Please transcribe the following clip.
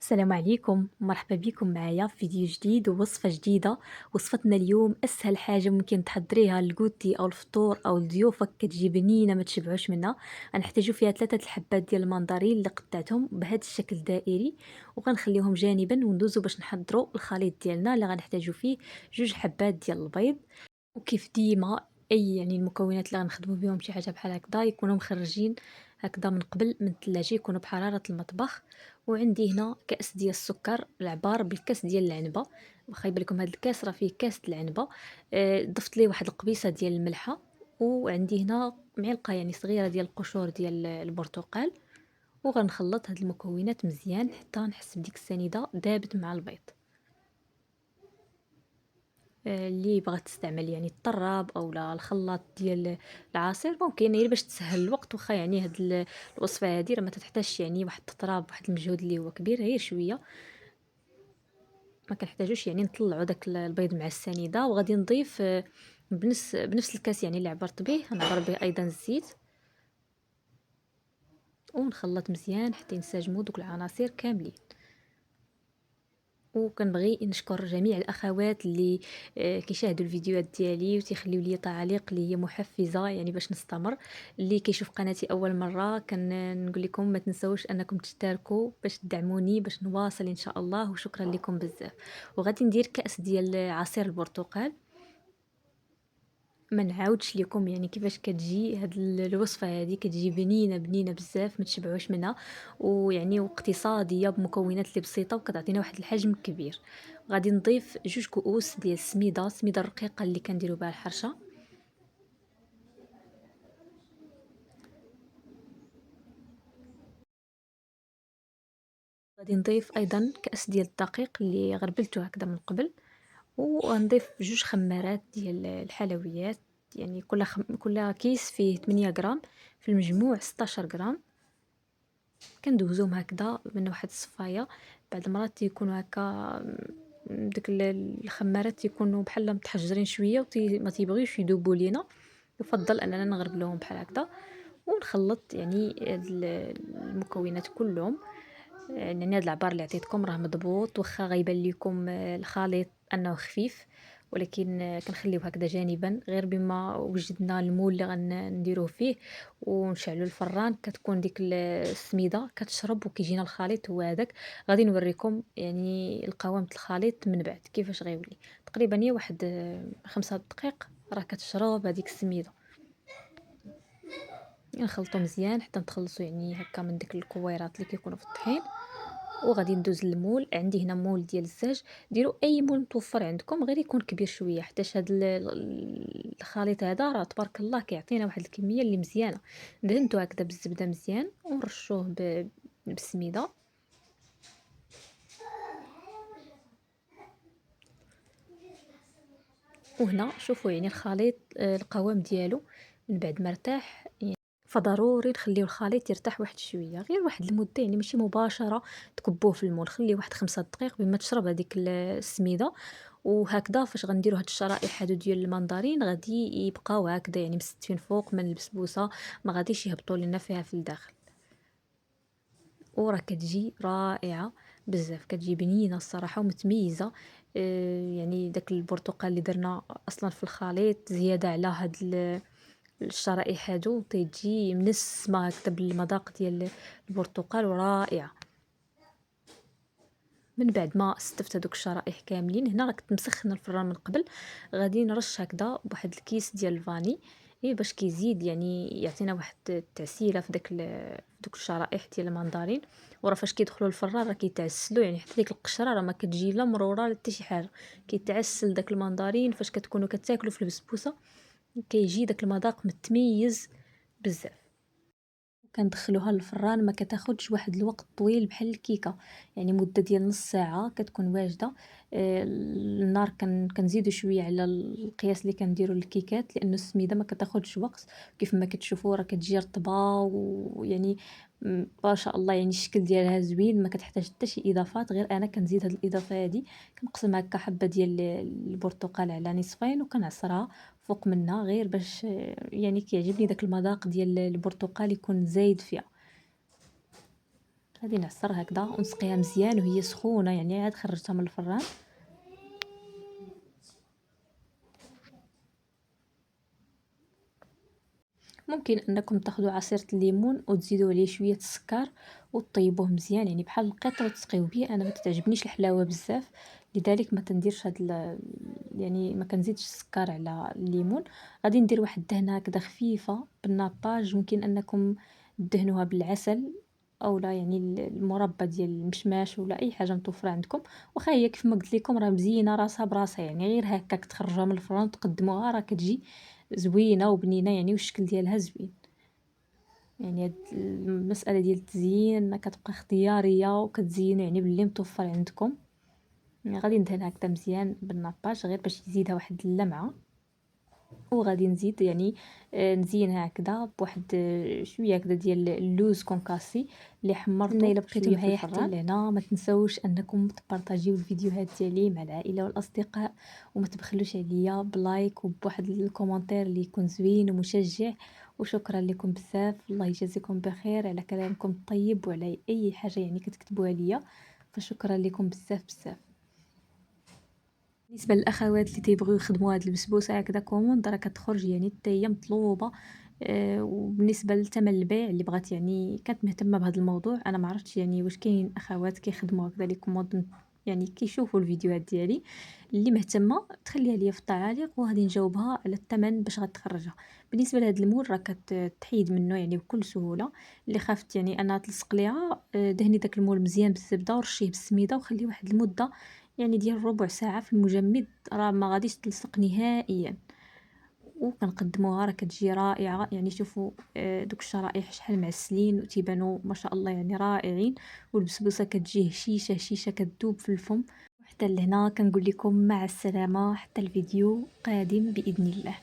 السلام عليكم، مرحبا بكم معايا في فيديو جديد ووصفة جديدة. وصفتنا اليوم أسهل حاجة ممكن تحضريها للقوتي أو الفطور أو لضيوفك، كتجي بنينة ما تشبعوش منها. غنحتاجو فيها 3 الحبات ديال المندرين اللي قطعتهم بهذا الشكل دائري، وغنخليهم جانبا وندوزو باش نحضروا الخليط ديالنا اللي غنحتاجو فيه 2 حبات ديال البيض. وكيف ديما اي المكونات اللي غنخدموا بهم شي حاجه بحال هكذا يكونوا مخرجين هكذا من قبل من الثلاجه، يكونوا بحراره المطبخ. وعندي هنا كاس ديال السكر العبار بالكاس ديال العنبه، واخا يبان لكم هذا الكاس راه فيه كاس د العنبه. ضفت ليه واحد القبيصه ديال الملحه، وعندي هنا معلقه صغيره ديال القشور ديال البرتقال. وغنخلط هاد المكونات مزيان حتى نحس بديك السنيده دابت مع البيض. اللي بغات تستعمل الطراب او لا الخلاط ديال العصير ممكن، باش تسهل الوقت. واخا هاد الوصفه هادي راه ما تحتاجش واحد التطراب، واحد المجهود اللي هو كبير، غير شويه. ما كنحتاجوش نطلعوا داك البيض مع السنيده. وغادي نضيف بنفس الكاس اللي عبرت به، نعبر به ايضا الزيت، ونخلط مزيان حتى ينسجموا دوك العناصر كاملين. وكنبغي نشكر جميع الاخوات اللي كيشاهدوا الفيديوهات ديالي وتيخليو لي تعاليق اللي هي محفزه باش نستمر. اللي كيشوف قناتي اول مره كنقول لكم ما تنسوش انكم تشتركوا باش تدعموني باش نواصل ان شاء الله، وشكرا لكم بزاف. وغادي ندير كاس ديال عصير البرتقال. ما نعاودش لكم كيفاش كتجي هاد الوصفه هذه، كتجي بنينه بنينه بزاف ما تشبعوش منها، واقتصاديه بمكونات اللي بسيطه وكتعطينا واحد الحجم كبير. غادي نضيف 2 كؤوس ديال السميده الرقيقه اللي كنديروا بها الحرشه. غادي نضيف ايضا كاس ديال الدقيق اللي غربلته هكذا من قبل. ونضيف 2 خمارات ديال الحلويات، كل كيس فيه 8 غرام، في المجموع 16 غرام. كندوزوهم هكذا من واحد الصفايه. بعض المرات تيكونوا هكا داك الخمارات تيكونوا بحال متحجرين شويه ما تيبغيوش يذوبوا لينا. يفضل اننا نغربلوهم بحال هكذا، ونخلط المكونات كلهم. هاد العبار اللي عطيتكم راه مضبوط، واخا غيبان لكم الخليط انه خفيف، ولكن كنخليوه هكذا جانبا غير بما وجدنا المول اللي غنديروه فيه ونشعلوا الفران. كتكون ديك السميده كتشرب وكيجينا الخليط هو هذاك. غادي نوريكم القوام د الخليط من بعد كيفاش غيولي. تقريبا هي واحد 5 دقائق راه كتشرب هذيك السميده. نخلطو مزيان حتى نتخلصوا هكا من ديك الكويرات اللي كيكونوا في الطحين. وغادي ندوز للمول. عندي هنا مول ديال الزاج، ديروا اي مول متوفر عندكم غير يكون كبير شويه، حيت هاد الخليط هذا راه تبارك الله كيعطينا واحد الكميه اللي مزيانه. دهنتو هكذا بالزبده مزيان ونرشوه بالسميده. وهنا شوفوا الخليط القوام ديالو من بعد ما ارتاح. فضروري نخليو الخليط يرتاح واحد شويه، غير واحد المده، ماشي مباشره تكبوه في المول. خليه واحد 5 دقائق بما تشرب هذيك السميده. وهكذا فاش غنديروا هاد الشرائح هادو ديال المندرين غادي يبقاو هكذا مستفين فوق من البسبوسه، ما غاديش يهبطوا لنا فيها في الداخل. وراه كتجي رائعه بزاف، كتجي بنينه الصراحه ومتميزه. داك البرتقال اللي درنا اصلا في الخليط زياده على هاد الشرائح هادو تيجي منسمه هكذا بالمذاق ديال البرتقال ورائعه. من بعد ما استفت هذوك الشرائح كاملين، هنا راه كنت مسخنه الفران من قبل. غادي نرش هكذا بواحد الكيس ديال الفاني، باش كيزيد يعطينا واحد التعسيله في دوك الشرائح ديال المندرين. وراه فاش كيدخلوا الفران راه كيتعسلوا، حتى ديك القشره راه ما كتجي لا مروره لا حتى شي حاجه. كيتعسل داك المندرين فاش كتكونوا كتاكلوا في البسبوسه، كيجي داك المذاق متميز بزاف. كندخلوها للفران ما كتاخدش واحد الوقت طويل بحال الكيكه، مده ديال نص ساعه كتكون واجده. النار كنزيدو شويه على القياس اللي كنديروا للكيكات، لانه السميده ما كتاخدش وقت. كيف ما كتشوفوا راه كتجي رطبه ما شاء الله. الشكل ديالها زوين، ما كتحتاج حتى شي اضافات. غير انا كنزيد هاد الاضافه هادي، كنقسم هكا حبه ديال البرتقال على نصفين وكنعصرها فوق منها، غير باش كيعجبني داك المذاق ديال البرتقال يكون زايد فيها. غادي نعصر هكذا ونسقيها مزيان وهي سخونة، يعني عاد خرجتها من الفران. ممكن انكم تاخذوا عصير الليمون وتزيدوا عليه شويه السكر وتطيبوه مزيان، يعني بحال القطر وتسقيو به. انا ما تعجبنيش الحلاوه بزاف، لذلك ما كنديرش يعني ما كنزيدش السكر على الليمون. غادي ندير واحد الدهنه هكذا خفيفه بالناباج، ممكن انكم تدهنوها بالعسل او لا، يعني المربى ديال المشماش ولا اي حاجه متوفره عندكم. واخا هي كيف ما قلت لكم راه مزينه راسها براسها، يعني غير هكاك تخرجوها من الفران وتقدموها راه كتجي زوينه وبنينه، يعني والشكل ديالها زوين. يعني هاد المساله ديال التزيين كتبقى اختياريه وكتزينوا يعني باللي متوفر عندكم. يعني غادي ندهن هكذا مزيان بالناباج غير باش يزيدها واحد اللمعه. وغادي نزيد يعني نزينها هكذا بواحد شويه هكذا ديال اللوز كونكاسي اللي حمرته الا بقيتو معايا حتى لهنا. ما تنساوش انكم تبارطاجيو الفيديوهات ديالي مع العائله والاصدقاء، وما تبخلوش عليا بلايك وبواحد الكومنتير اللي يكون زوين ومشجع. وشكرا لكم بزاف، الله يجازيكم بخير على كلامكم الطيب وعلى اي حاجه يعني كتكتبوها ليا، فشكرا لكم بزاف بزاف. بالنسبة للأخوات اللي تيبغيو يخدموا هاد البسبوسة هكذا كوموند، راه كتخرج يعني حتى هي مطلوبة. وبالنسبة لثمن البيع اللي بغات يعني كانت مهتمة بهذا الموضوع، أنا ما عرفتش يعني واش كاين أخوات كيخدموا هكذا لي كوموند، يعني كيشوفوا الفيديوهات ديالي. اللي مهتمة تخليها ليا في التعاليق وغادي نجاوبها على الثمن باش غتخرجها. بالنسبة لهاد المول راه كتحيد منه يعني بكل سهولة. اللي خافت يعني أنها تلصق ليها، دهني داك المول مزيان بالزبدة ورشيه بالسميدة وخليه واحد المدة يعني ديال ربع ساعة في المجمد، راه ما غاديش تلصق نهائيا. وكنقدموها راه كتجي رائعة، يعني شوفوا دوك الشرائح شحال معسلين وتيبانوا ما شاء الله يعني رائعين. والبسبوسة كتجي هشيشة هشيشة كتذوب في الفم. وحتى لهنا كنقول لكم مع السلامة، حتى الفيديو قادم بإذن الله.